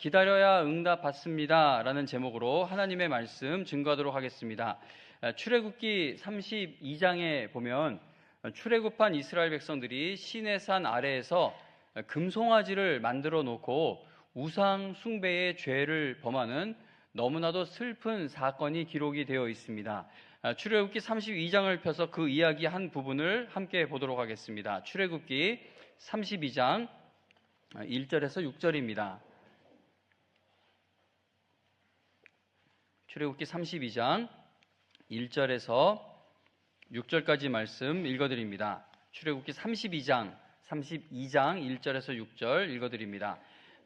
기다려야 응답받습니다 라는 제목으로 하나님의 말씀 증거하도록 하겠습니다. 출애굽기 32장에 보면 출애굽한 이스라엘 백성들이 시내산 아래에서 금송아지를 만들어 놓고 우상 숭배의 죄를 범하는 너무나도 슬픈 사건이 기록이 되어 있습니다. 출애굽기 32장을 펴서 그 이야기 한 부분을 함께 보도록 하겠습니다. 출애굽기 32장 1절에서 6절입니다. 출애굽기 32장 1절에서 6절까지 말씀 읽어드립니다. 출애굽기 32장 1절에서 6절 읽어드립니다.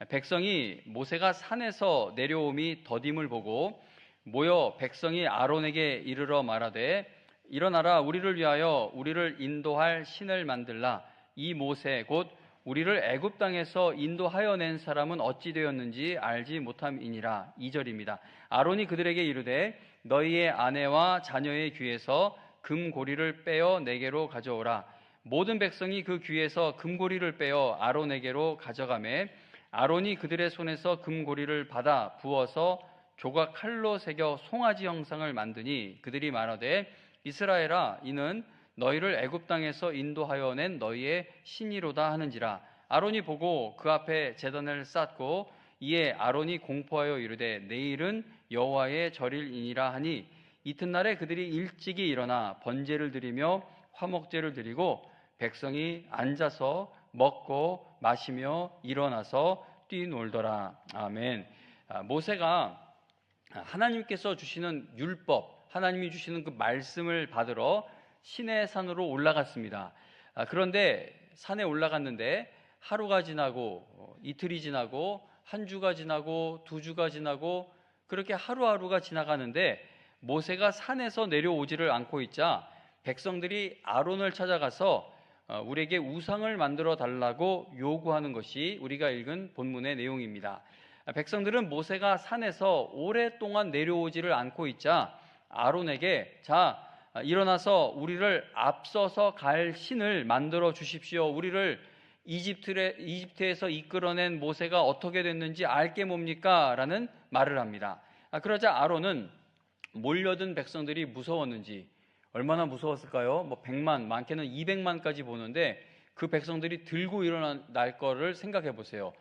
백성이 모세가 산에서 내려옴이 더딤을 보고 모여 백성이 아론에게 이르러 말하되 일어나라, 우리를 위하여 우리를 인도할 신을 만들라. 이 모세 곧 우리를 애굽 땅에서 인도하여 낸 사람은 어찌 되었는지 알지 못함이니라. 2절입니다. 아론이 그들에게 이르되 너희의 아내와 자녀의 귀에서 금고리를 빼어 내게로 가져오라. 모든 백성이 그 귀에서 금고리를 빼어 아론에게로 가져가매 아론이 그들의 손에서 금고리를 받아 부어서 조각 칼로 새겨 송아지 형상을 만드니 그들이 말하되 이스라엘아, 이는 너희를 애굽 땅에서 인도하여 낸 너희의 신이로다 하는지라. 아론이 보고 그 앞에 제단을 쌓고 이에 아론이 공포하여 이르되 내일은 여호와의 절일이니라 하니 이튿날에 그들이 일찍이 일어나 번제를 드리며 화목제를 드리고 백성이 앉아서 먹고 마시며 일어나서 뛰놀더라. 아멘. 모세가 하나님께서 주시는 율법, 하나님이 주시는 그 말씀을 받으러 시내 산으로 올라갔습니다. 그런데 산에 올라갔는데 하루가 지나고 이틀이 지나고 한 주가 지나고 두 주가 지나고 그렇게 하루하루가 지나가는데 모세가 산에서 내려오지를 않고 있자 백성들이 아론을 찾아가서 우리에게 우상을 만들어 달라고 요구하는 것이 우리가 읽은 본문의 내용입니다. 백성들은 모세가 산에서 오랫동안 내려오지를 않고 있자 아론에게 자, 일어나서 우리를 앞서서 갈 신을 만들어 주십시오. 우리를 이집트에서 이끌어낸 모세가 어떻게 됐는지 알게 뭡니까? 라는 말을 합니다. 그러자 아론은 몰려든 백성들이 무서웠는지, 얼마나 무서웠을까요? 100만, 많게는 200만까지 보는데 그 백성들이 들고 일어날 거를 생각해 보세요.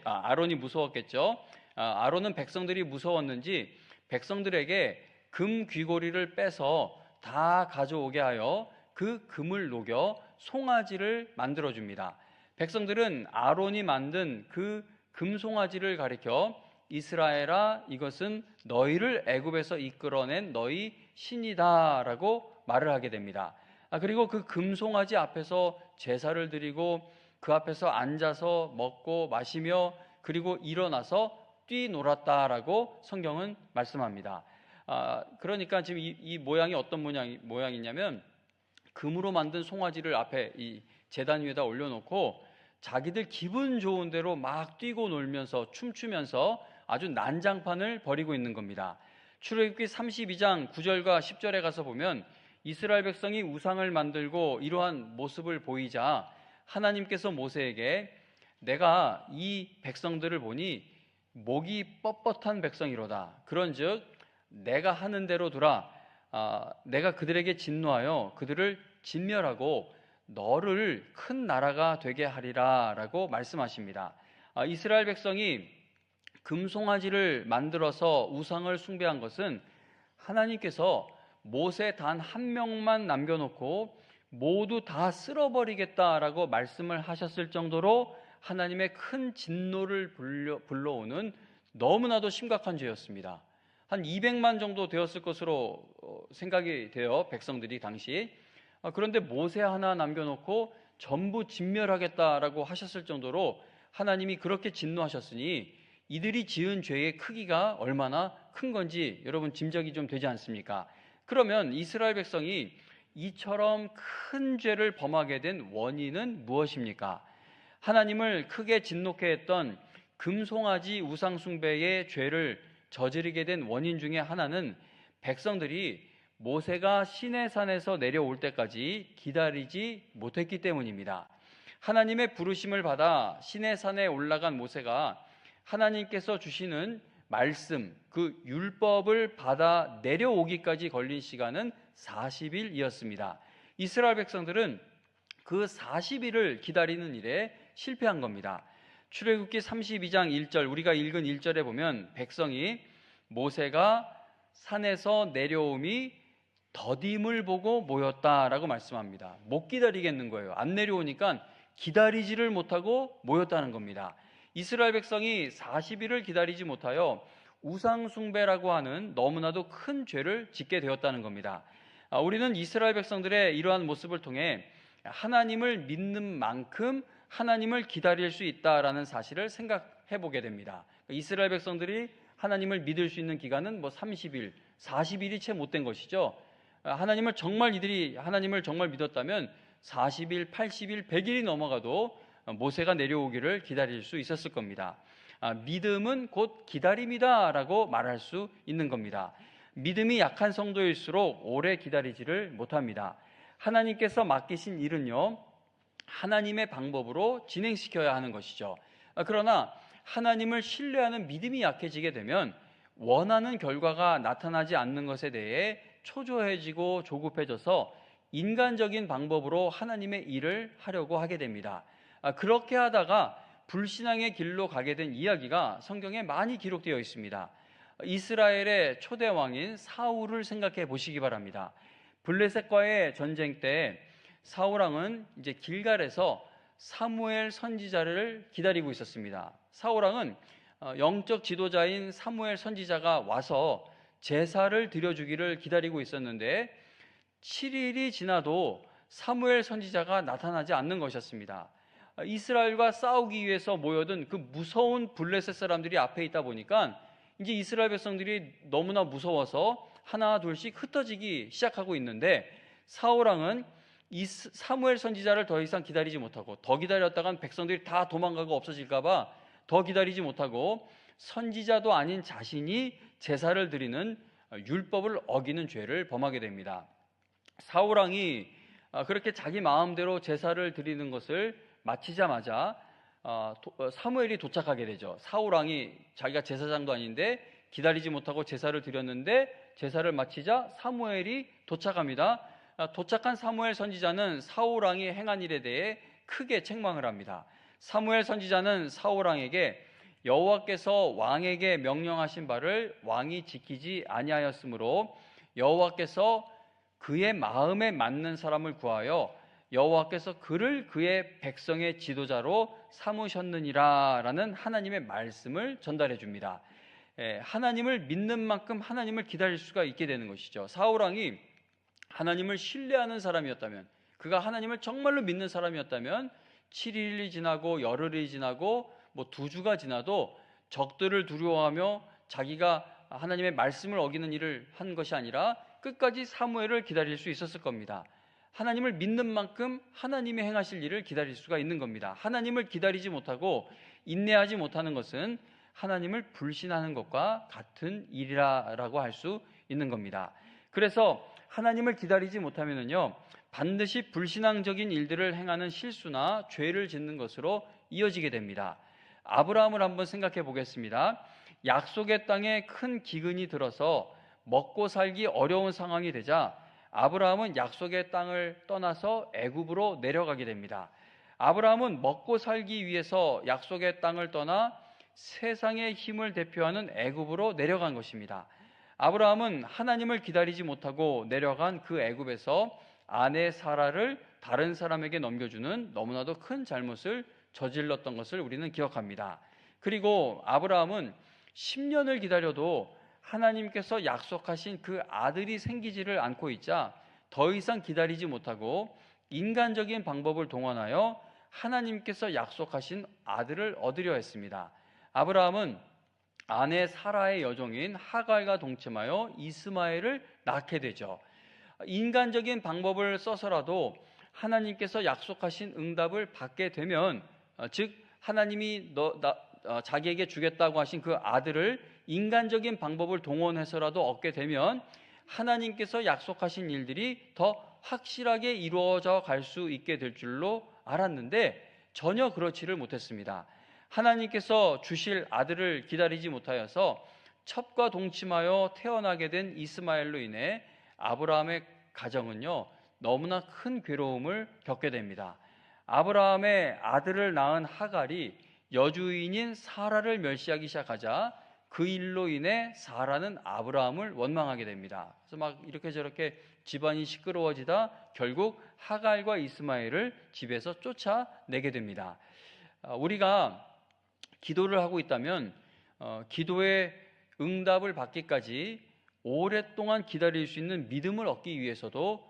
아론이 무서웠겠죠. 아론은 백성들이 무서웠는지 백성들에게 금 귀고리를 빼서 다 가져오게 하여 그 금을 녹여 송아지를 만들어 줍니다. 백성들은 아론이 만든 그 금송아지를 가리켜 이스라엘아, 이것은 너희를 애굽에서 이끌어낸 너희 신이다라고 말을 하게 됩니다. 그리고 그 금송아지 앞에서 제사를 드리고 그 앞에서 앉아서 먹고 마시며 그리고 일어나서 뛰놀았다라고 성경은 말씀합니다. 그러니까 지금 이 모양이 어떤 모양이냐면 금으로 만든 송아지를 앞에 이 제단 위에다 올려놓고 자기들 기분 좋은 대로 막 뛰고 놀면서 춤추면서 아주 난장판을 벌이고 있는 겁니다. 출애굽기 32장 9절과 10절에 가서 보면 이스라엘 백성이 우상을 만들고 이러한 모습을 보이자 하나님께서 모세에게 내가 이 백성들을 보니 목이 뻣뻣한 백성이로다. 그런즉 내가 하는 대로 두라. 내가 그들에게 진노하여 그들을 진멸하고 너를 큰 나라가 되게 하리라 라고 말씀하십니다. 이스라엘 백성이 금송아지를 만들어서 우상을 숭배한 것은 하나님께서 모세 단 한 명만 남겨놓고 모두 다 쓸어버리겠다라고 말씀을 하셨을 정도로 하나님의 큰 진노를 불러오는 너무나도 심각한 죄였습니다. 한 200만 정도 되었을 것으로 생각이 돼요, 백성들이 당시. 그런데 모세 하나 남겨놓고 전부 진멸하겠다라고 하셨을 정도로 하나님이 그렇게 진노하셨으니 이들이 지은 죄의 크기가 얼마나 큰 건지 여러분 짐작이 좀 되지 않습니까? 그러면 이스라엘 백성이 이처럼 큰 죄를 범하게 된 원인은 무엇입니까? 하나님을 크게 진노케 했던 금송아지 우상숭배의 죄를 저지르게 된 원인 중에 하나는 백성들이 모세가 시내산에서 내려올 때까지 기다리지 못했기 때문입니다. 하나님의 부르심을 받아 시내산에 올라간 모세가 하나님께서 주시는 말씀, 그 율법을 받아 내려오기까지 걸린 시간은 40일이었습니다. 이스라엘 백성들은 그 40일을 기다리는 일에 실패한 겁니다. 출애굽기 32장 1절, 우리가 읽은 1절에 보면 백성이 모세가 산에서 내려옴이 더딤을 보고 모였다라고 말씀합니다. 못 기다리겠는 거예요. 안 내려오니까 기다리지를 못하고 모였다는 겁니다. 이스라엘 백성이 40일을 기다리지 못하여 우상 숭배라고 하는 너무나도 큰 죄를 짓게 되었다는 겁니다. 우리는 이스라엘 백성들의 이러한 모습을 통해 하나님을 믿는 만큼 하나님을 기다릴 수 있다라는 사실을 생각해 보게 됩니다. 이스라엘 백성들이 하나님을 믿을 수 있는 기간은 30일, 40일이 채 못된 것이죠. 이들이 하나님을 정말 믿었다면 40일, 80일, 100일이 넘어가도 모세가 내려오기를 기다릴 수 있었을 겁니다. 믿음은 곧 기다림이다라고 말할 수 있는 겁니다. 믿음이 약한 성도일수록 오래 기다리지를 못합니다. 하나님께서 맡기신 일은요, 하나님의 방법으로 진행시켜야 하는 것이죠. 그러나 하나님을 신뢰하는 믿음이 약해지게 되면 원하는 결과가 나타나지 않는 것에 대해 초조해지고 조급해져서 인간적인 방법으로 하나님의 일을 하려고 하게 됩니다. 그렇게 하다가 불신앙의 길로 가게 된 이야기가 성경에 많이 기록되어 있습니다. 이스라엘의 초대 왕인 사울을 생각해 보시기 바랍니다. 블레셋과의 전쟁 때 사울 왕은 이제 길갈에서 사무엘 선지자를 기다리고 있었습니다. 사울 왕은 영적 지도자인 사무엘 선지자가 와서 제사를 드려주기를 기다리고 있었는데 7일이 지나도 사무엘 선지자가 나타나지 않는 것이었습니다. 이스라엘과 싸우기 위해서 모여든 그 무서운 블레셋 사람들이 앞에 있다 보니까 이제 이스라엘 백성들이 너무나 무서워서 하나 둘씩 흩어지기 시작하고 있는데 사울 왕은 이 사무엘 선지자를 더 이상 기다리지 못하고, 더 기다렸다간 백성들이 다 도망가고 없어질까 봐 더 기다리지 못하고 선지자도 아닌 자신이 제사를 드리는 율법을 어기는 죄를 범하게 됩니다. 사울 왕이 그렇게 자기 마음대로 제사를 드리는 것을 마치자마자 사무엘이 도착하게 되죠. 사울 왕이 자기가 제사장도 아닌데 기다리지 못하고 제사를 드렸는데 제사를 마치자 사무엘이 도착합니다. 도착한 사무엘 선지자는 사울 왕이 행한 일에 대해 크게 책망을 합니다. 사무엘 선지자는 사울 왕에게 여호와께서 왕에게 명령하신 바를 왕이 지키지 아니하였으므로 여호와께서 그의 마음에 맞는 사람을 구하여 여호와께서 그를 그의 백성의 지도자로 삼으셨느니라 라는 하나님의 말씀을 전달해 줍니다. 하나님을 믿는 만큼 하나님을 기다릴 수가 있게 되는 것이죠. 사울 왕이 하나님을 신뢰하는 사람이었다면, 그가 하나님을 정말로 믿는 사람이었다면 7일이 지나고 열흘이 지나고 2주가 지나도 적들을 두려워하며 자기가 하나님의 말씀을 어기는 일을 한 것이 아니라 끝까지 사무엘을 기다릴 수 있었을 겁니다. 하나님을 믿는 만큼 하나님이 행하실 일을 기다릴 수가 있는 겁니다. 하나님을 기다리지 못하고 인내하지 못하는 것은 하나님을 불신하는 것과 같은 일이라고 할 수 있는 겁니다. 그래서 하나님을 기다리지 못하면요, 반드시 불신앙적인 일들을 행하는 실수나 죄를 짓는 것으로 이어지게 됩니다. 아브라함을 한번 생각해 보겠습니다. 약속의 땅에 큰 기근이 들어서 먹고 살기 어려운 상황이 되자 아브라함은 약속의 땅을 떠나서 애굽으로 내려가게 됩니다. 아브라함은 먹고 살기 위해서 약속의 땅을 떠나 세상의 힘을 대표하는 애굽으로 내려간 것입니다. 아브라함은 하나님을 기다리지 못하고 내려간 그 애굽에서 아내 사라를 다른 사람에게 넘겨주는 너무나도 큰 잘못을 저질렀던 것을 우리는 기억합니다. 그리고 아브라함은 10년을 기다려도 하나님께서 약속하신 그 아들이 생기지를 않고 있자 더 이상 기다리지 못하고 인간적인 방법을 동원하여 하나님께서 약속하신 아들을 얻으려 했습니다. 아브라함은 아내 사라의 여종인 하갈과 동침하여 이스마엘을 낳게 되죠. 인간적인 방법을 써서라도 하나님께서 약속하신 응답을 받게 되면, 즉 하나님이 자기에게 주겠다고 하신 그 아들을 인간적인 방법을 동원해서라도 얻게 되면 하나님께서 약속하신 일들이 더 확실하게 이루어져 갈 수 있게 될 줄로 알았는데 전혀 그렇지를 못했습니다. 하나님께서 주실 아들을 기다리지 못하여서 첩과 동침하여 태어나게 된 이스마엘로 인해 아브라함의 가정은요, 너무나 큰 괴로움을 겪게 됩니다. 아브라함의 아들을 낳은 하갈이 여주인인 사라를 멸시하기 시작하자 그 일로 인해 사라는 아브라함을 원망하게 됩니다. 그래서 막 이렇게 저렇게 집안이 시끄러워지다 결국 하갈과 이스마엘을 집에서 쫓아내게 됩니다. 우리가 기도를 하고 있다면 기도의 응답을 받기까지 오랫동안 기다릴 수 있는 믿음을 얻기 위해서도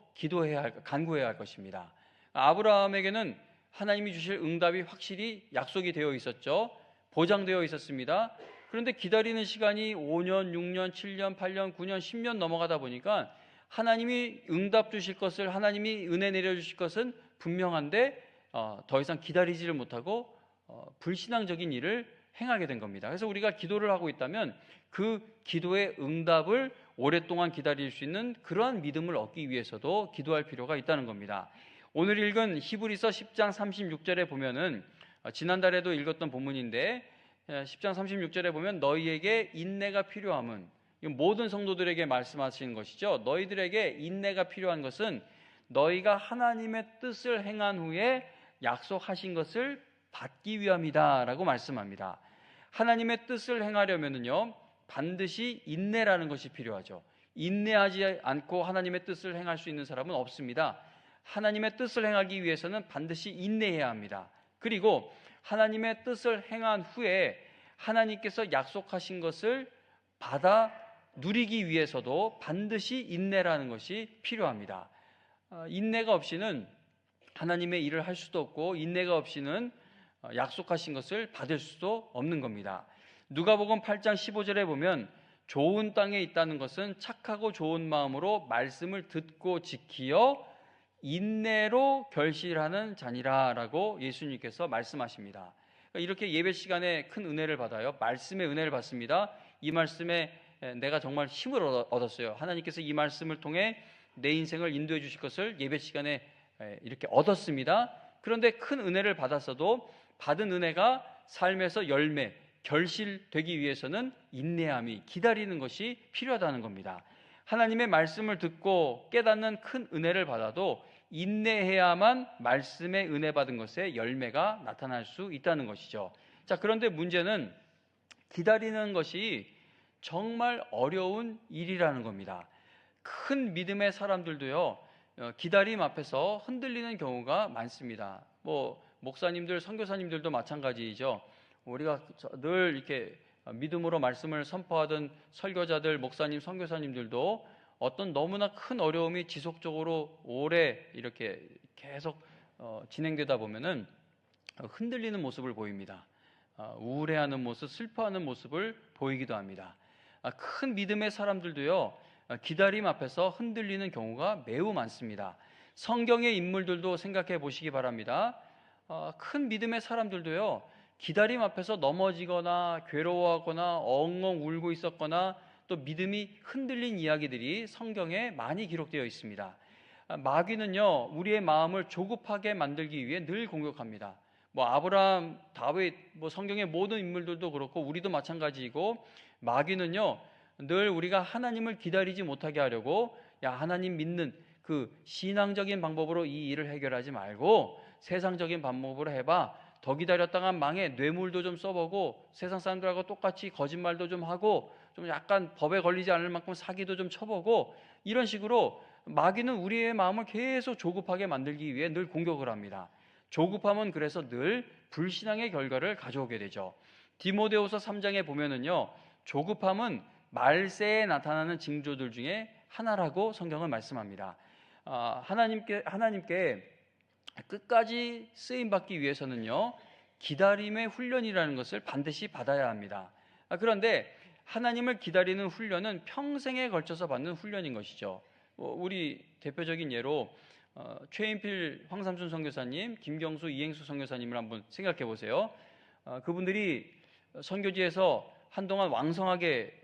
간구해야 할 것입니다. 아브라함에게는 하나님이 주실 응답이 확실히 약속이 되어 있었죠. 보장되어 있었습니다. 그런데 기다리는 시간이 5년, 6년, 7년, 8년, 9년, 10년 넘어가다 보니까 하나님이 응답 주실 것을, 하나님이 은혜 내려주실 것은 분명한데 더 이상 기다리지를 못하고 불신앙적인 일을 행하게 된 겁니다. 그래서 우리가 기도를 하고 있다면 그 기도의 응답을 오랫동안 기다릴 수 있는 그러한 믿음을 얻기 위해서도 기도할 필요가 있다는 겁니다. 오늘 읽은 히브리서 10장 36절에 보면은 지난달에도 읽었던 본문인데 10장 36절에 보면 너희에게 인내가 필요함은, 모든 성도들에게 말씀하시는 것이죠. 너희들에게 인내가 필요한 것은 너희가 하나님의 뜻을 행한 후에 약속하신 것을 받기 위함이다 라고 말씀합니다. 하나님의 뜻을 행하려면요 반드시 인내라는 것이 필요하죠. 인내하지 않고 하나님의 뜻을 행할 수 있는 사람은 없습니다. 하나님의 뜻을 행하기 위해서는 반드시 인내해야 합니다. 그리고 하나님의 뜻을 행한 후에 하나님께서 약속하신 것을 받아 누리기 위해서도 반드시 인내라는 것이 필요합니다. 인내가 없이는 하나님의 일을 할 수도 없고 인내가 없이는 약속하신 것을 받을 수도 없는 겁니다. 누가복음 8장 15절에 보면 좋은 땅에 있다는 것은 착하고 좋은 마음으로 말씀을 듣고 지키어 인내로 결실하는 자니라 라고 예수님께서 말씀하십니다. 이렇게 예배 시간에 큰 은혜를 받아요. 말씀의 은혜를 받습니다. 이 말씀에 내가 정말 힘을 얻었어요. 하나님께서 이 말씀을 통해 내 인생을 인도해 주실 것을 예배 시간에 이렇게 얻었습니다. 그런데 큰 은혜를 받았어도 받은 은혜가 삶에서 열매, 결실되기 위해서는 인내함이, 기다리는 것이 필요하다는 겁니다. 하나님의 말씀을 듣고 깨닫는 큰 은혜를 받아도 인내해야만 말씀의 은혜 받은 것의 열매가 나타날 수 있다는 것이죠. 자, 그런데 문제는 기다리는 것이 정말 어려운 일이라는 겁니다. 큰 믿음의 사람들도요, 기다림 앞에서 흔들리는 경우가 많습니다. 목사님들, 선교사님들도 마찬가지죠. 우리가 늘 이렇게 믿음으로 말씀을 선포하던 설교자들, 목사님, 선교사님들도 어떤 너무나 큰 어려움이 지속적으로 오래 이렇게 계속 진행되다 보면은 흔들리는 모습을 보입니다. 우울해하는 모습, 슬퍼하는 모습을 보이기도 합니다. 큰 믿음의 사람들도요, 기다림 앞에서 흔들리는 경우가 매우 많습니다. 성경의 인물들도 생각해 보시기 바랍니다. 큰 믿음의 사람들도요, 기다림 앞에서 넘어지거나 괴로워하거나 엉엉 울고 있었거나 또 믿음이 흔들린 이야기들이 성경에 많이 기록되어 있습니다. 마귀는요, 우리의 마음을 조급하게 만들기 위해 늘 공격합니다. 아브라함, 다윗, 성경의 모든 인물들도 그렇고 우리도 마찬가지이고, 마귀는요 늘 우리가 하나님을 기다리지 못하게 하려고, 야, 하나님 믿는 그 신앙적인 방법으로 이 일을 해결하지 말고 세상적인 방법으로 해봐. 더 기다렸다가 망해. 뇌물도 좀 써보고 세상 사람들하고 똑같이 거짓말도 좀 하고 좀 약간 법에 걸리지 않을 만큼 사기도 좀 쳐보고, 이런 식으로 마귀는 우리의 마음을 계속 조급하게 만들기 위해 늘 공격을 합니다. 조급함은 그래서 늘 불신앙의 결과를 가져오게 되죠. 디모데후서 3장에 보면은요, 조급함은 말세에 나타나는 징조들 중에 하나라고 성경은 말씀합니다. 하나님께 끝까지 쓰임받기 위해서는요, 기다림의 훈련이라는 것을 반드시 받아야 합니다. 그런데 하나님을 기다리는 훈련은 평생에 걸쳐서 받는 훈련인 것이죠. 우리 대표적인 예로 최인필, 황삼순 선교사님, 김경수, 이행수 선교사님을 한번 생각해 보세요. 그분들이 선교지에서 한동안 왕성하게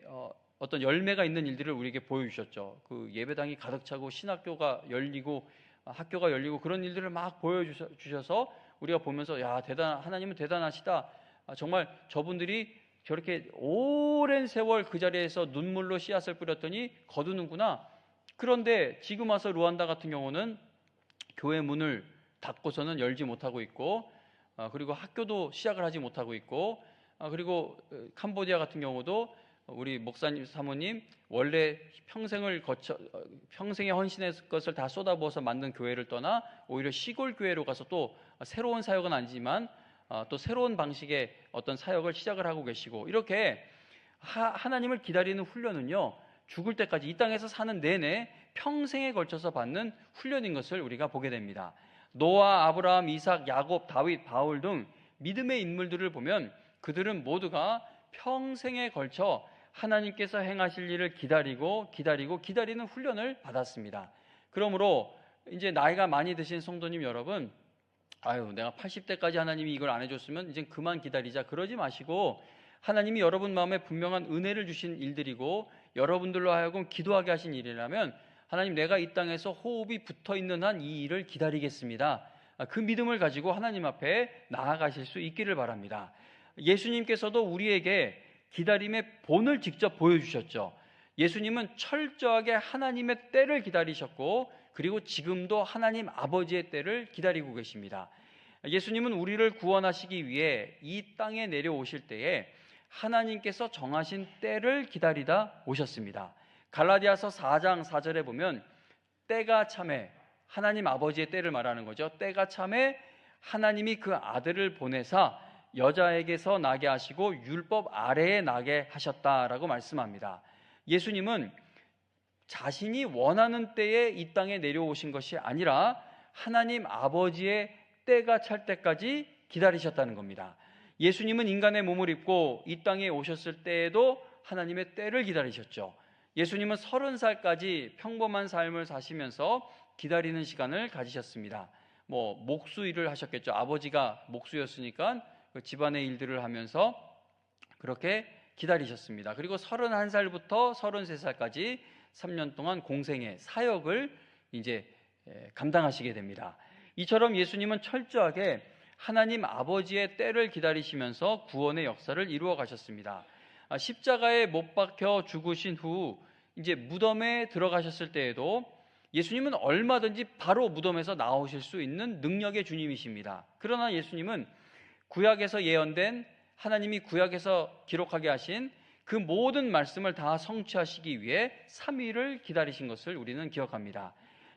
어떤 열매가 있는 일들을 우리에게 보여주셨죠. 그 예배당이 가득 차고 신학교가 열리고 학교가 열리고 그런 일들을 막 보여주셔서 우리가 보면서, 야, 하나님은 대단하시다. 정말 저분들이 저렇게 오랜 세월 그 자리에서 눈물로 씨앗을 뿌렸더니 거두는구나. 그런데 지금 와서 루안다 같은 경우는 교회 문을 닫고서는 열지 못하고 있고, 그리고 학교도 시작을 하지 못하고 있고, 그리고 캄보디아 같은 경우도 우리 목사님 사모님 원래 평생에 헌신했을 것을 다 쏟아부어서 만든 교회를 떠나 오히려 시골 교회로 가서 또 새로운 사역은 아니지만 또 새로운 방식의 어떤 사역을 시작을 하고 계시고, 이렇게 하나님을 기다리는 훈련은요, 죽을 때까지 이 땅에서 사는 내내 평생에 걸쳐서 받는 훈련인 것을 우리가 보게 됩니다. 노아, 아브라함, 이삭, 야곱, 다윗, 바울 등 믿음의 인물들을 보면 그들은 모두가 평생에 걸쳐 하나님께서 행하실 일을 기다리는 훈련을 받았습니다. 그러므로 이제 나이가 많이 드신 성도님 여러분, 내가 80대까지 하나님이 이걸 안 해줬으면 이제 그만 기다리자, 그러지 마시고, 하나님이 여러분 마음에 분명한 은혜를 주신 일들이고 여러분들로 하여금 기도하게 하신 일이라면, 하나님, 내가 이 땅에서 호흡이 붙어있는 한 이 일을 기다리겠습니다, 그 믿음을 가지고 하나님 앞에 나아가실 수 있기를 바랍니다. 예수님께서도 우리에게 기다림의 본을 직접 보여주셨죠. 예수님은 철저하게 하나님의 때를 기다리셨고, 그리고 지금도 하나님 아버지의 때를 기다리고 계십니다. 예수님은 우리를 구원하시기 위해 이 땅에 내려오실 때에 하나님께서 정하신 때를 기다리다 오셨습니다. 갈라디아서 4장 4절에 보면 때가 참에, 하나님 아버지의 때를 말하는 거죠. 때가 참에 하나님이 그 아들을 보내사 여자에게서 나게 하시고 율법 아래에 나게 하셨다라고 말씀합니다. 예수님은 자신이 원하는 때에 이 땅에 내려오신 것이 아니라 하나님 아버지의 때가 찰 때까지 기다리셨다는 겁니다. 예수님은 인간의 몸을 입고 이 땅에 오셨을 때에도 하나님의 때를 기다리셨죠. 예수님은 30살까지 평범한 삶을 사시면서 기다리는 시간을 가지셨습니다. 목수 일을 하셨겠죠. 아버지가 목수였으니까 그 집안의 일들을 하면서 그렇게 기다리셨습니다. 그리고 31살부터 33살까지 3년 동안 공생의 사역을 이제 감당하시게 됩니다. 이처럼 예수님은 철저하게 하나님 아버지의 때를 기다리시면서 구원의 역사를 이루어 가셨습니다. 십자가에 못 박혀 죽으신 후 이제 무덤에 들어가셨을 때에도 예수님은 얼마든지 바로 무덤에서 나오실 수 있는 능력의 주님이십니다. 그러나 예수님은 구약에서 예언된, 하나님이 구약에서 기록하게 하신 그 모든 말씀을 다 성취하시기 위해 3일을 기다리신 것을 우리는 기억합니다.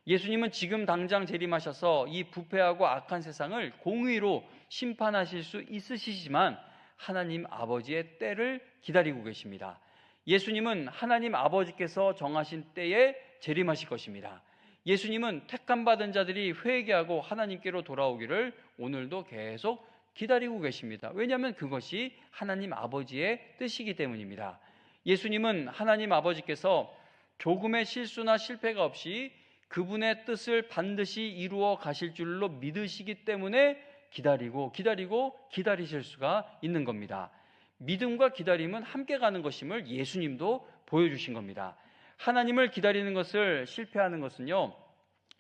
예수님은 지금 당장 재림하셔서 이 부패하고 악한 세상을 공의로 심판하실 수 있으시지만 하나님 아버지의 때를 기다리고 계십니다. 예수님은 하나님 아버지께서 정하신 때에 재림하실 것입니다. 예수님은 택함받은 자들이 회개하고 하나님께로 돌아오기를 오늘도 계속 기다리고 계십니다. 왜냐하면 그것이 하나님 아버지의 뜻이기 때문입니다. 예수님은 하나님 아버지께서 조금의 실수나 실패가 없이 그분의 뜻을 반드시 이루어 가실 줄로 믿으시기 때문에 기다리실 수가 있는 겁니다. 믿음과 기다림은 함께 가는 것임을 예수님도 보여주신 겁니다. 하나님을 기다리는 것을 실패하는 것은요,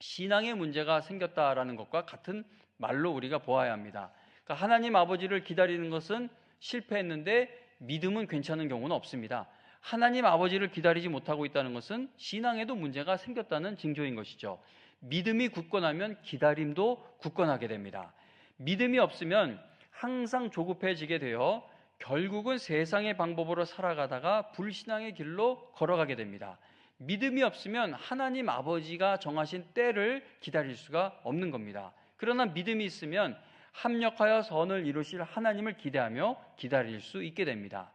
신앙의 문제가 생겼다라는 것과 같은 말로 우리가 보아야 합니다. 그러니까 하나님 아버지를 기다리는 것은 실패했는데 믿음은 괜찮은 경우는 없습니다. 하나님 아버지를 기다리지 못하고 있다는 것은 신앙에도 문제가 생겼다는 징조인 것이죠. 믿음이 굳건하면 기다림도 굳건하게 됩니다. 믿음이 없으면 항상 조급해지게 되어 결국은 세상의 방법으로 살아가다가 불신앙의 길로 걸어가게 됩니다. 믿음이 없으면 하나님 아버지가 정하신 때를 기다릴 수가 없는 겁니다. 그러나 믿음이 있으면 합력하여 선을 이루실 하나님을 기대하며 기다릴 수 있게 됩니다.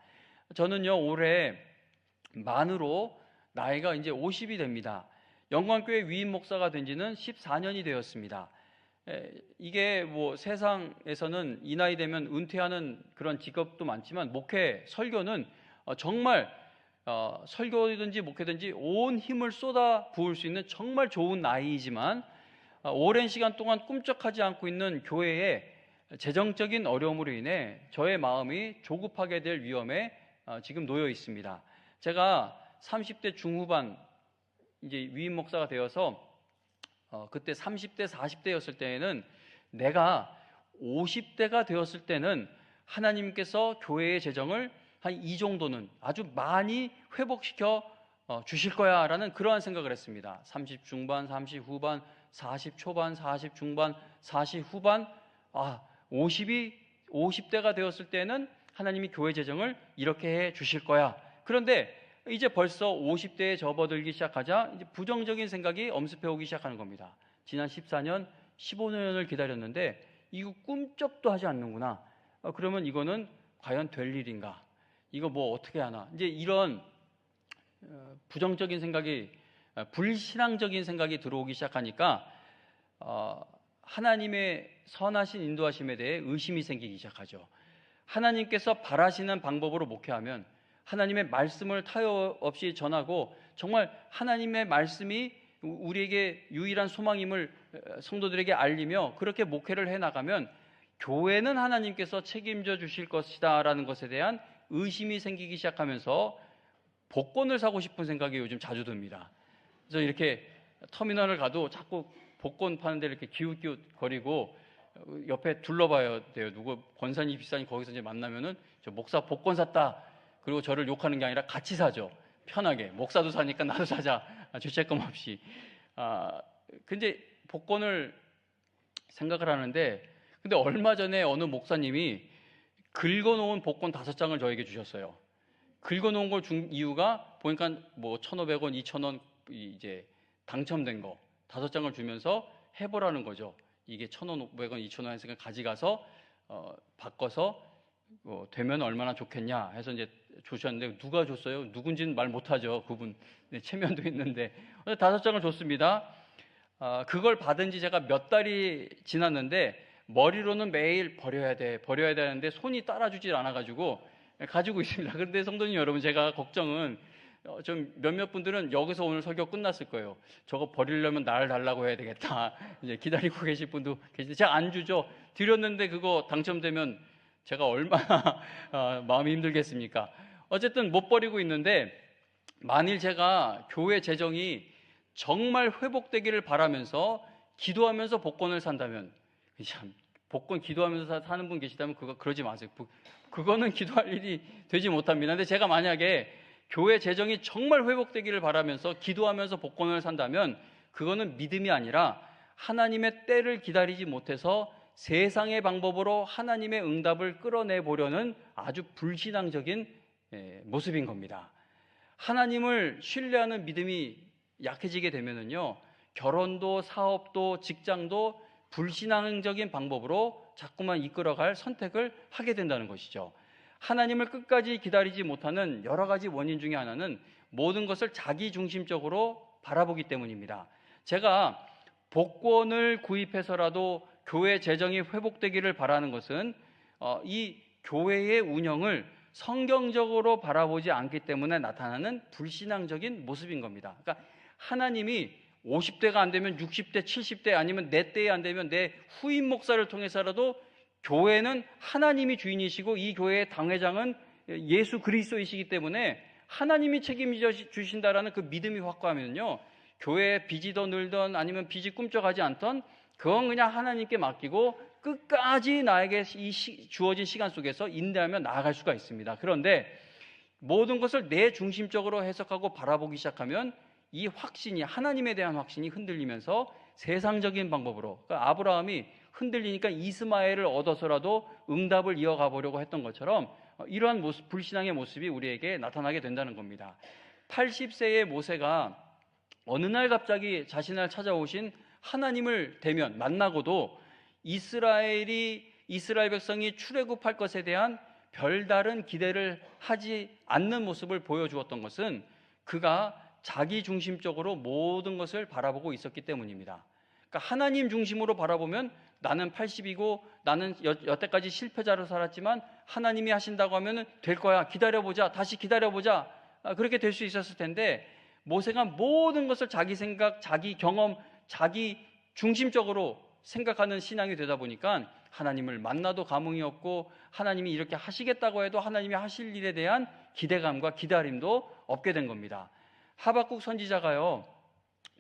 저는요, 올해 만으로 나이가 이제 50이 됩니다. 영광교회 위임 목사가 된 지는 14년이 되었습니다. 이게 세상에서는 이 나이 되면 은퇴하는 그런 직업도 많지만 목회, 설교는 정말 설교든지 목회든지 온 힘을 쏟아 부을 수 있는 정말 좋은 나이이지만 오랜 시간 동안 꿈쩍하지 않고 있는 교회의 재정적인 어려움으로 인해 저의 마음이 조급하게 될 위험에 지금 놓여 있습니다. 제가 30대 중후반 이제 위임 목사가 되어서 그때 30대 40대였을 때에는 내가 50대가 되었을 때는 하나님께서 교회의 재정을 한 이 정도는 아주 많이 회복시켜 주실 거야 라는 그러한 생각을 했습니다. 30 중반, 30 후반, 40 초반, 40 중반, 40 후반, 50대가 되었을 때는 하나님이 교회 재정을 이렇게 해 주실 거야. 그런데 이제 벌써 50대에 접어들기 시작하자 이제 부정적인 생각이 엄습해 오기 시작하는 겁니다. 지난 14년, 15년을 기다렸는데 이거 꿈쩍도 하지 않는구나. 그러면 이거는 과연 될 일인가? 이거 뭐 어떻게 하나? 이제 이런 부정적인 생각이, 불신앙적인 생각이 들어오기 시작하니까 하나님의 선하신 인도하심에 대해 의심이 생기기 시작하죠. 하나님께서 바라시는 방법으로 목회하면, 하나님의 말씀을 타협 없이 전하고 정말 하나님의 말씀이 우리에게 유일한 소망임을 성도들에게 알리며 그렇게 목회를 해나가면 교회는 하나님께서 책임져 주실 것이다 라는 것에 대한 의심이 생기기 시작하면서 복권을 사고 싶은 생각이 요즘 자주 듭니다. 그래서 이렇게 터미널을 가도 자꾸 복권 파는 데 이렇게 기웃기웃거리고 옆에 둘러봐야 돼요. 누구 권산이 비싸니 거기서 이제 만나면은 저 목사 복권 샀다. 그리고 저를 욕하는 게 아니라 같이 사죠. 편하게. 목사도 사니까 나도 사자. 죄책감 없이. 근데 복권을 생각을 하는데, 근데 얼마 전에 어느 목사님이 긁어놓은 복권 5장을 저에게 주셨어요. 긁어놓은 걸 준 이유가 보니까 뭐 1,500원, 2,000원 이제 당첨된 거 5장을 주면서 해보라는 거죠. 이게 1,500원, 2,000원 했으니까 가져가서 바꿔서 되면 얼마나 좋겠냐 해서 이제 주셨는데, 누가 줬어요? 누군지는 말 못하죠. 그분 체면도 있는데 5장을 줬습니다. 그걸 받은 지 제가 몇 달이 지났는데 머리로는 매일 버려야 되는데 손이 따라주질 않아가지고 가지고 있습니다. 그런데 성도님 여러분, 제가 걱정은 좀 몇몇 분들은 여기서 오늘 설교 끝났을 거예요. 저거 버리려면 날 달라고 해야 되겠다. 이제 기다리고 계실 분도 계신데, 제가 안 주죠. 드렸는데 그거 당첨되면 제가 얼마나 마음이 힘들겠습니까? 어쨌든 못 버리고 있는데, 만일 제가 교회 재정이 정말 회복되기를 바라면서 기도하면서 복권을 산다면, 참 복권 기도하면서 사는 분 계시다면 그러지 마세요. 그거는 기도할 일이 되지 못합니다. 근데 제가 만약에 교회 재정이 정말 회복되기를 바라면서 기도하면서 복권을 산다면 그거는 믿음이 아니라 하나님의 때를 기다리지 못해서 세상의 방법으로 하나님의 응답을 끌어내 보려는 아주 불신앙적인 모습인 겁니다. 하나님을 신뢰하는 믿음이 약해지게 되면은요, 결혼도 사업도 직장도 불신앙적인 방법으로 자꾸만 이끌어갈 선택을 하게 된다는 것이죠. 하나님을 끝까지 기다리지 못하는 여러 가지 원인 중에 하나는 모든 것을 자기중심적으로 바라보기 때문입니다. 제가 복권을 구입해서라도 교회 재정이 회복되기를 바라는 것은 이 교회의 운영을 성경적으로 바라보지 않기 때문에 나타나는 불신앙적인 모습인 겁니다. 그러니까 하나님이 50대가 안 되면 60대, 70대 아니면 내 때에 안 되면 내 후임 목사를 통해서라도 교회는 하나님이 주인이시고 이 교회의 당회장은 예수 그리스도이시기 때문에 하나님이 책임져 주신다라는 그 믿음이 확고하면요, 교회에 빚이더 늘던 아니면 빚이 꿈쩍하지 않던 그건 그냥 하나님께 맡기고 끝까지 나에게 주어진 시간 속에서 인내하며 나아갈 수가 있습니다. 그런데 모든 것을 내 중심적으로 해석하고 바라보기 시작하면 이 확신이, 하나님에 대한 확신이 흔들리면서 세상적인 방법으로, 그러니까 아브라함이 흔들리니까 이스마엘을 얻어서라도 응답을 이어가 보려고 했던 것처럼 이러한 모습, 불신앙의 모습이 우리에게 나타나게 된다는 겁니다. 80세의 모세가 어느 날 갑자기 자신을 찾아오신 하나님을 대면 만나고도 이스라엘 백성이 출애굽할 것에 대한 별다른 기대를 하지 않는 모습을 보여주었던 것은 그가 자기 중심적으로 모든 것을 바라보고 있었기 때문입니다. 그러니까 하나님 중심으로 바라보면 나는 80이고 나는 여태까지 실패자로 살았지만 하나님이 하신다고 하면 될 거야, 기다려보자, 다시 기다려보자, 그렇게 될 수 있었을 텐데, 모세가 모든 것을 자기 생각, 자기 경험, 자기 중심적으로 생각하는 신앙이 되다 보니까 하나님을 만나도 감흥이 없고 하나님이 이렇게 하시겠다고 해도 하나님이 하실 일에 대한 기대감과 기다림도 없게 된 겁니다. 하박국 선지자가요,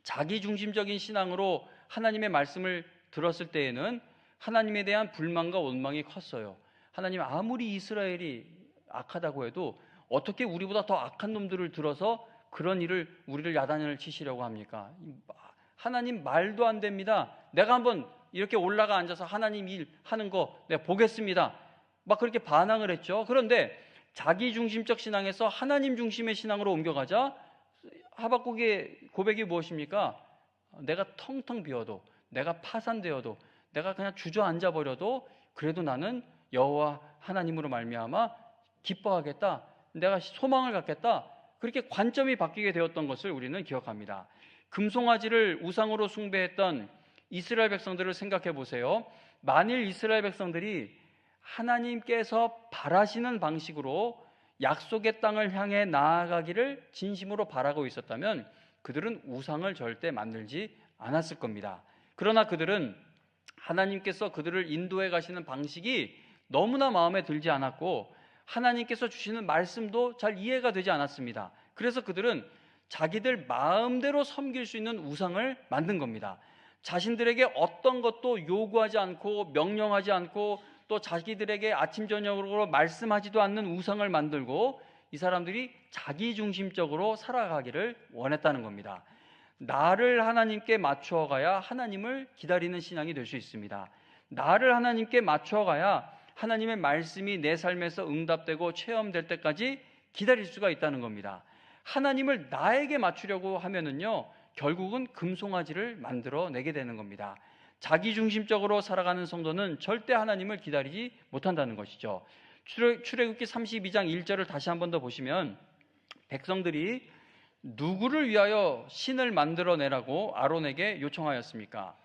자기 중심적인 신앙으로 하나님의 말씀을 들었을 때에는 하나님에 대한 불만과 원망이 컸어요. 하나님 아무리 이스라엘이 악하다고 해도 어떻게 우리보다 더 악한 놈들을 들어서 그런 일을 우리를 야단을 치시려고 합니까? 하나님 말도 안 됩니다. 내가 한번 이렇게 올라가 앉아서 하나님 일 하는 거 내가 보겠습니다. 막 그렇게 반항을 했죠. 그런데 자기 중심적 신앙에서 하나님 중심의 신앙으로 옮겨가자 하박국의 고백이 무엇입니까? 내가 텅텅 비어도, 내가 파산되어도, 내가 그냥 주저앉아 버려도 그래도 나는 여호와 하나님으로 말미암아 기뻐하겠다. 내가 소망을 갖겠다. 그렇게 관점이 바뀌게 되었던 것을 우리는 기억합니다. 금송아지를 우상으로 숭배했던 이스라엘 백성들을 생각해 보세요. 만일 이스라엘 백성들이 하나님께서 바라시는 방식으로 약속의 땅을 향해 나아가기를 진심으로 바라고 있었다면 그들은 우상을 절대 만들지 않았을 겁니다. 그러나 그들은 하나님께서 그들을 인도해 가시는 방식이 너무나 마음에 들지 않았고 하나님께서 주시는 말씀도 잘 이해가 되지 않았습니다. 그래서 그들은 자기들 마음대로 섬길 수 있는 우상을 만든 겁니다. 자신들에게 어떤 것도 요구하지 않고 명령하지 않고 또 자기들에게 아침 저녁으로 말씀하지도 않는 우상을 만들고 이 사람들이 자기중심적으로 살아가기를 원했다는 겁니다. 나를 하나님께 맞추어 가야 하나님을 기다리는 신앙이 될 수 있습니다. 나를 하나님께 맞추어 가야 하나님의 말씀이 내 삶에서 응답되고 체험될 때까지 기다릴 수가 있다는 겁니다. 하나님을 나에게 맞추려고 하면은요, 결국은 금송아지를 만들어내게 되는 겁니다. 자기중심적으로 살아가는 성도는 절대 하나님을 기다리지 못한다는 것이죠. 출애굽기 32장 1절을 다시 한 번 더 보시면 백성들이 누구를 위하여 신을 만들어내라고 아론에게 요청하였습니까?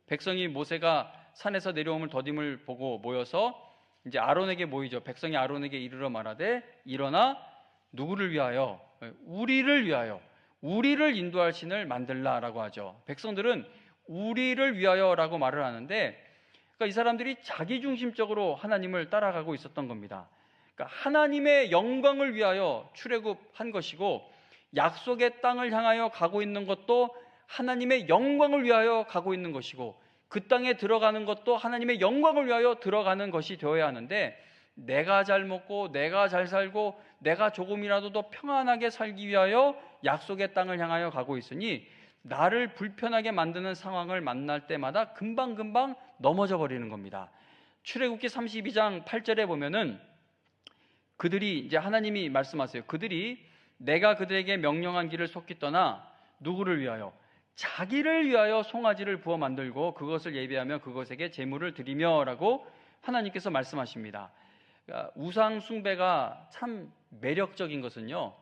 백성이 모세가 산에서 내려옴을 더딤을 보고 모여서 이제 아론에게 모이죠. 백성이 아론에게 이르러 말하되 일어나 누구를 위하여? 우리를 위하여, 우리를 인도할 신을 만들라라고 하죠. 백성들은 우리를 위하여라고 말을 하는데 그러니까 이 사람들이 자기중심적으로 하나님을 따라가고 있었던 겁니다. 그러니까 하나님의 영광을 위하여 출애굽한 것이고 약속의 땅을 향하여 가고 있는 것도 하나님의 영광을 위하여 가고 있는 것이고 그 땅에 들어가는 것도 하나님의 영광을 위하여 들어가는 것이 되어야 하는데 내가 잘 먹고 내가 잘 살고 내가 조금이라도 더 평안하게 살기 위하여 약속의 땅을 향하여 가고 있으니 나를 불편하게 만드는 상황을 만날 때마다 금방금방 넘어져 버리는 겁니다. 출애굽기 32장 8절에 보면은 그들이 이제 하나님이 말씀하세요. 그들이 내가 그들에게 명령한 길을 속히 떠나 누구를 위하여? 자기를 위하여 송아지를 부어 만들고 그것을 예비하며 그것에게 제물을 드리며라고 하나님께서 말씀하십니다. 그러니까 우상 숭배가 참 매력적인 것은요.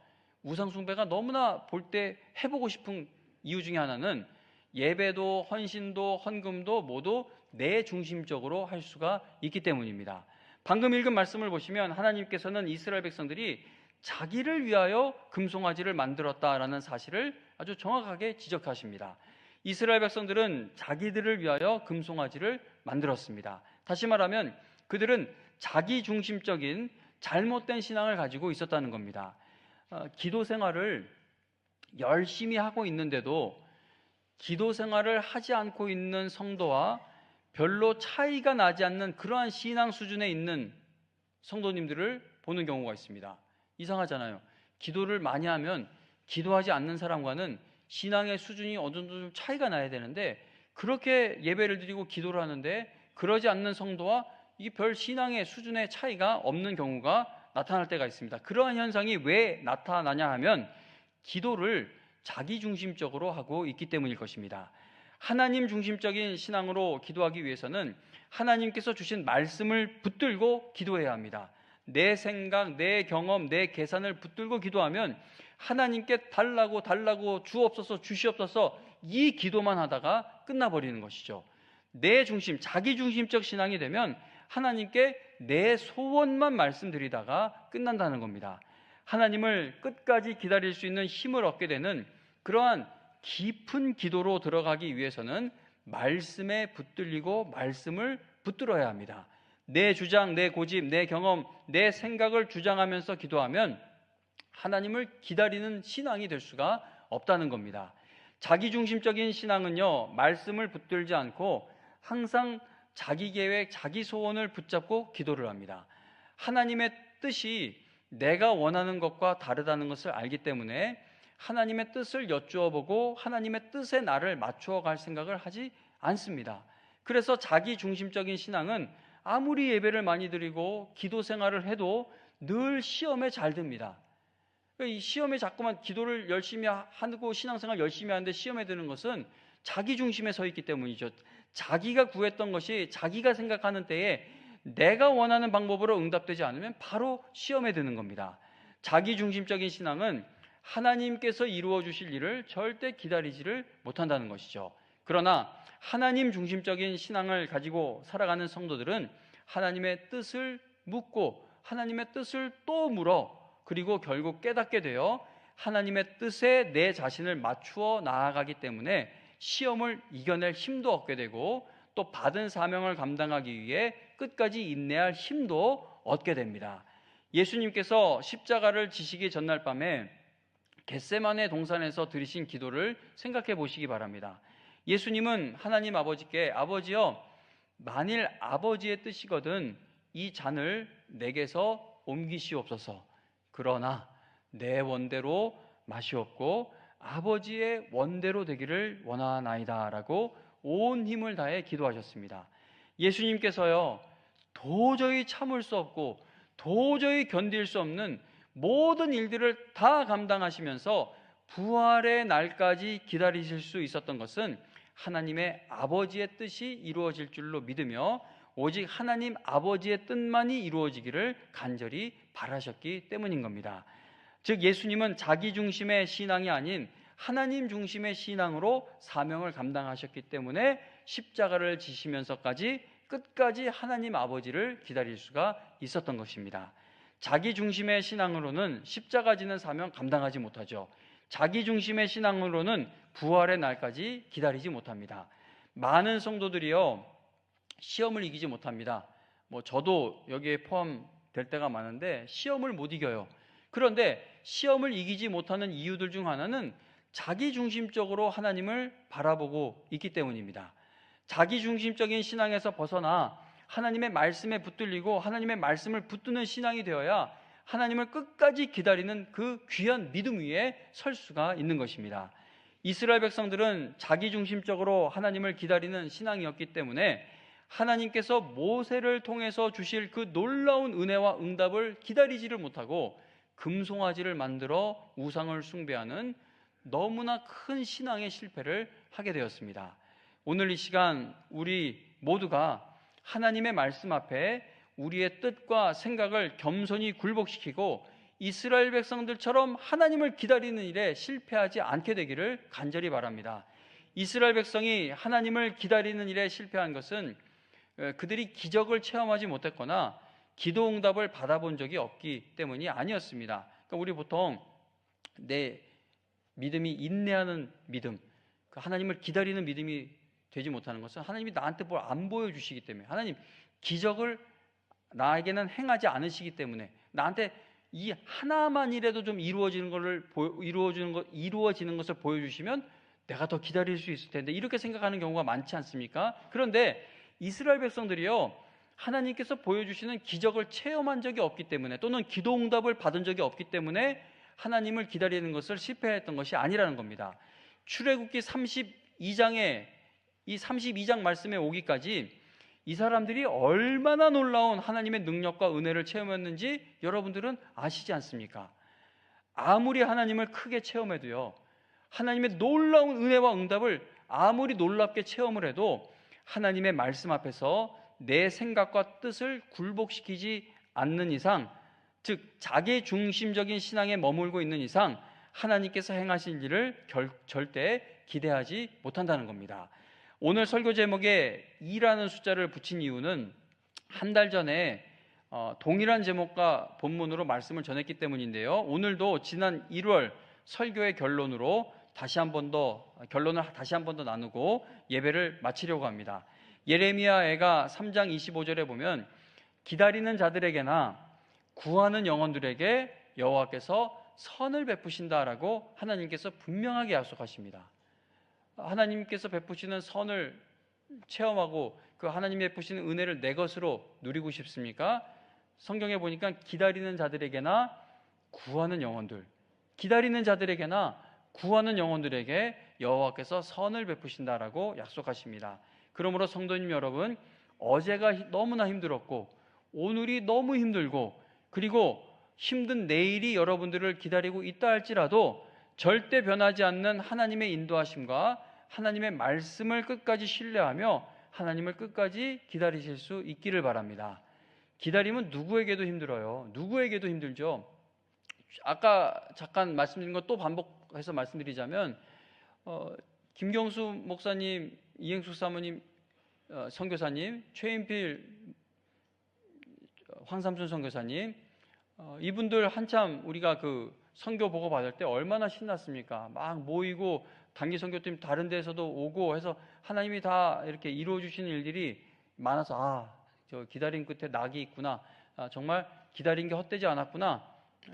우상 숭배가 너무나 볼 때 해보고 싶은 이유 중에 하나는 예배도 헌신도 헌금도 모두 내 중심적으로 할 수가 있기 때문입니다. 방금 읽은 말씀을 보시면 하나님께서는 이스라엘 백성들이 자기를 위하여 금송아지를 만들었다라는 사실을 아주 정확하게 지적하십니다. 이스라엘 백성들은 자기들을 위하여 금송아지를 만들었습니다. 다시 말하면 그들은 자기중심적인 잘못된 신앙을 가지고 있었다는 겁니다. 기도 생활을 열심히 하고 있는데도 기도 생활을 하지 않고 있는 성도와 별로 차이가 나지 않는 그러한 신앙 수준에 있는 성도님들을 보는 경우가 있습니다. 이상하잖아요. 기도를 많이 하면 기도하지 않는 사람과는 신앙의 수준이 어느 정도 좀 차이가 나야 되는데 그렇게 예배를 드리고 기도를 하는데 그러지 않는 성도와 이게 별 신앙의 수준의 차이가 없는 경우가 나타날 때가 있습니다. 그러한 현상이 왜 나타나냐 하면 기도를 자기중심적으로 하고 있기 때문일 것입니다. 하나님 중심적인 신앙으로 기도하기 위해서는 하나님께서 주신 말씀을 붙들고 기도해야 합니다. 내 생각, 내 경험, 내 계산을 붙들고 기도하면 하나님께 달라고 주옵소서 주시옵소서 이 기도만 하다가 끝나버리는 것이죠. 내 중심, 자기중심적 신앙이 되면 하나님께 내 소원만 말씀드리다가 끝난다는 겁니다. 하나님을 끝까지 기다릴 수 있는 힘을 얻게 되는 그러한 깊은 기도로 들어가기 위해서는 말씀에 붙들리고 말씀을 붙들어야 합니다. 내 주장, 내 고집, 내 경험, 내 생각을 주장하면서 기도하면 하나님을 기다리는 신앙이 될 수가 없다는 겁니다. 자기중심적인 신앙은요, 말씀을 붙들지 않고 항상 자기 계획, 자기 소원을 붙잡고 기도를 합니다. 하나님의 뜻이 내가 원하는 것과 다르다는 것을 알기 때문에 하나님의 뜻을 여쭈어 보고 하나님의 뜻에 나를 맞추어 갈 생각을 하지 않습니다. 그래서 자기 중심적인 신앙은 아무리 예배를 많이 드리고 기도 생활을 해도 늘 시험에 잘 듭니다. 이 시험에 자꾸만 기도를 열심히 하고 신앙생활 열심히 하는데 시험에 드는 것은 자기 중심에 서 있기 때문이죠. 자기가 구했던 것이 자기가 생각하는 때에 내가 원하는 방법으로 응답되지 않으면 바로 시험에 드는 겁니다. 자기 중심적인 신앙은 하나님께서 이루어 주실 일을 절대 기다리지를 못한다는 것이죠. 그러나 하나님 중심적인 신앙을 가지고 살아가는 성도들은 하나님의 뜻을 묻고 하나님의 뜻을 또 물어 그리고 결국 깨닫게 되어 하나님의 뜻에 내 자신을 맞추어 나아가기 때문에 시험을 이겨낼 힘도 얻게 되고 또 받은 사명을 감당하기 위해 끝까지 인내할 힘도 얻게 됩니다. 예수님께서 십자가를 지시기 전날 밤에 겟세마네 동산에서 드리신 기도를 생각해 보시기 바랍니다. 예수님은 하나님 아버지께 아버지여 만일 아버지의 뜻이거든 이 잔을 내게서 옮기시옵소서. 그러나 내 원대로 마시옵고 아버지의 원대로 되기를 원하나이다 라고 온 힘을 다해 기도하셨습니다. 예수님께서요 도저히 참을 수 없고 도저히 견딜 수 없는 모든 일들을 다 감당하시면서 부활의 날까지 기다리실 수 있었던 것은 하나님의 아버지의 뜻이 이루어질 줄로 믿으며 오직 하나님 아버지의 뜻만이 이루어지기를 간절히 바라셨기 때문인 겁니다. 즉 예수님은 자기 중심의 신앙이 아닌 하나님 중심의 신앙으로 사명을 감당하셨기 때문에 십자가를 지시면서까지 끝까지 하나님 아버지를 기다릴 수가 있었던 것입니다. 자기 중심의 신앙으로는 십자가 지는 사명 감당하지 못하죠. 자기 중심의 신앙으로는 부활의 날까지 기다리지 못합니다. 많은 성도들이요 시험을 이기지 못합니다. 저도 여기에 포함될 때가 많은데 시험을 못 이겨요. 그런데 시험을 이기지 못하는 이유들 중 하나는 자기 중심적으로 하나님을 바라보고 있기 때문입니다. 자기 중심적인 신앙에서 벗어나 하나님의 말씀에 붙들리고 하나님의 말씀을 붙드는 신앙이 되어야 하나님을 끝까지 기다리는 그 귀한 믿음 위에 설 수가 있는 것입니다. 이스라엘 백성들은 자기 중심적으로 하나님을 기다리는 신앙이었기 때문에 하나님께서 모세를 통해서 주실 그 놀라운 은혜와 응답을 기다리지를 못하고 금송아지를 만들어 우상을 숭배하는 너무나 큰 신앙의 실패를 하게 되었습니다. 오늘 이 시간 우리 모두가 하나님의 말씀 앞에 우리의 뜻과 생각을 겸손히 굴복시키고 이스라엘 백성들처럼 하나님을 기다리는 일에 실패하지 않게 되기를 간절히 바랍니다. 이스라엘 백성이 하나님을 기다리는 일에 실패한 것은 그들이 기적을 체험하지 못했거나 기도 응답을 받아본 적이 없기 때문이 아니었습니다. 그러니까 우리 보통 내 믿음이 인내하는 믿음, 하나님을 기다리는 믿음이 되지 못하는 것은 하나님이 나한테 뭘 안 보여주시기 때문에 하나님 기적을 나에게는 행하지 않으시기 때문에 나한테 이 하나만이라도 좀 이루어지는 것을 보여주시면 내가 더 기다릴 수 있을 텐데 이렇게 생각하는 경우가 많지 않습니까? 그런데 이스라엘 백성들이요 하나님께서 보여주시는 기적을 체험한 적이 없기 때문에 또는 기도 응답을 받은 적이 없기 때문에 하나님을 기다리는 것을 실패했던 것이 아니라는 겁니다. 출애굽기 32장에 이 32장 말씀에 오기까지 이 사람들이 얼마나 놀라운 하나님의 능력과 은혜를 체험했는지 여러분들은 아시지 않습니까? 아무리 하나님을 크게 체험해도요 하나님의 놀라운 은혜와 응답을 아무리 놀랍게 체험을 해도 하나님의 말씀 앞에서 내 생각과 뜻을 굴복시키지 않는 이상, 즉 자기 중심적인 신앙에 머물고 있는 이상 하나님께서 행하실 일을 절대 기대하지 못한다는 겁니다. 오늘 설교 제목에 2라는 숫자를 붙인 이유는 한 달 전에 동일한 제목과 본문으로 말씀을 전했기 때문인데요. 오늘도 지난 1월 설교의 결론을 다시 한 번 더 나누고 예배를 마치려고 합니다. 예레미야애가 3장 25절에 보면 기다리는 자들에게나 구하는 영혼들에게 여호와께서 선을 베푸신다라고 하나님께서 분명하게 약속하십니다. 하나님께서 베푸시는 선을 체험하고 그 하나님이 베푸시는 은혜를 내 것으로 누리고 싶습니까? 성경에 보니까 기다리는 자들에게나 구하는 영혼들, 기다리는 자들에게나 구하는 영혼들에게 여호와께서 선을 베푸신다라고 약속하십니다. 그러므로 성도님 여러분, 어제가 너무나 힘들었고 오늘이 너무 힘들고 그리고 힘든 내일이 여러분들을 기다리고 있다 할지라도 절대 변하지 않는 하나님의 인도하심과 하나님의 말씀을 끝까지 신뢰하며 하나님을 끝까지 기다리실 수 있기를 바랍니다. 기다림은 누구에게도 힘들어요. 누구에게도 힘들죠. 아까 잠깐 말씀드린 것 또 반복해서 말씀드리자면 김경수 목사님, 이행숙 사모님, 선교사님, 최인필, 황삼순 선교사님, 이분들 한참 우리가 그 선교 보고 받을 때 얼마나 신났습니까? 막 모이고 단기 선교팀 다른 데서도 오고 해서 하나님이 다 이렇게 이루어 주시는 일들이 많아서 저 기다림 끝에 낙이 있구나. 정말 기다린 게 헛되지 않았구나.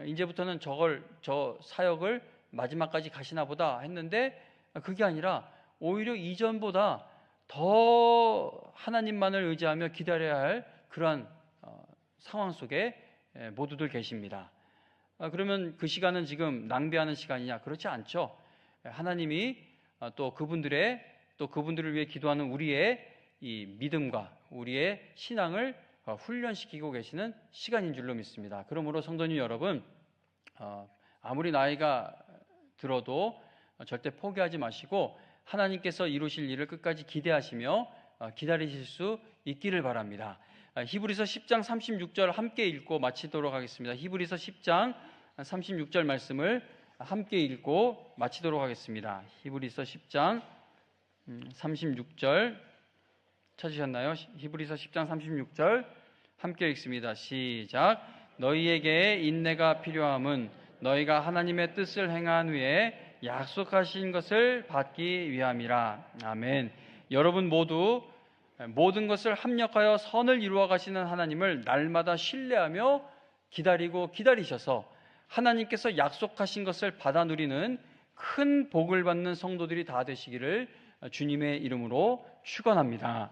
이제부터는 저 사역을 마지막까지 가시나 보다 했는데 그게 아니라 오히려 이전보다 더 하나님만을 의지하며 기다려야 할 그러한 상황 속에 모두들 계십니다. 그러면 그 시간은 지금 낭비하는 시간이냐? 그렇지 않죠. 하나님이 또 그분들을 위해 기도하는 우리의 이 믿음과 우리의 신앙을 훈련시키고 계시는 시간인 줄로 믿습니다. 그러므로 성도님 여러분, 아무리 나이가 들어도 절대 포기하지 마시고 하나님께서 이루실 일을 끝까지 기대하시며 기다리실 수 있기를 바랍니다. 히브리서 10장 36절 함께 읽고 마치도록 하겠습니다. 히브리서 10장 36절 말씀을 함께 읽고 마치도록 하겠습니다. 히브리서 10장 36절 찾으셨나요? 히브리서 10장 36절 함께 읽습니다. 시작. 너희에게 인내가 필요함은 너희가 하나님의 뜻을 행한 후에 약속하신 것을 받기 위함이라. 아멘. 여러분 모두 모든 것을 합력하여 선을 이루어 가시는 하나님을 날마다 신뢰하며 기다리고 기다리셔서 하나님께서 약속하신 것을 받아 누리는 큰 복을 받는 성도들이 다 되시기를 주님의 이름으로 축원합니다.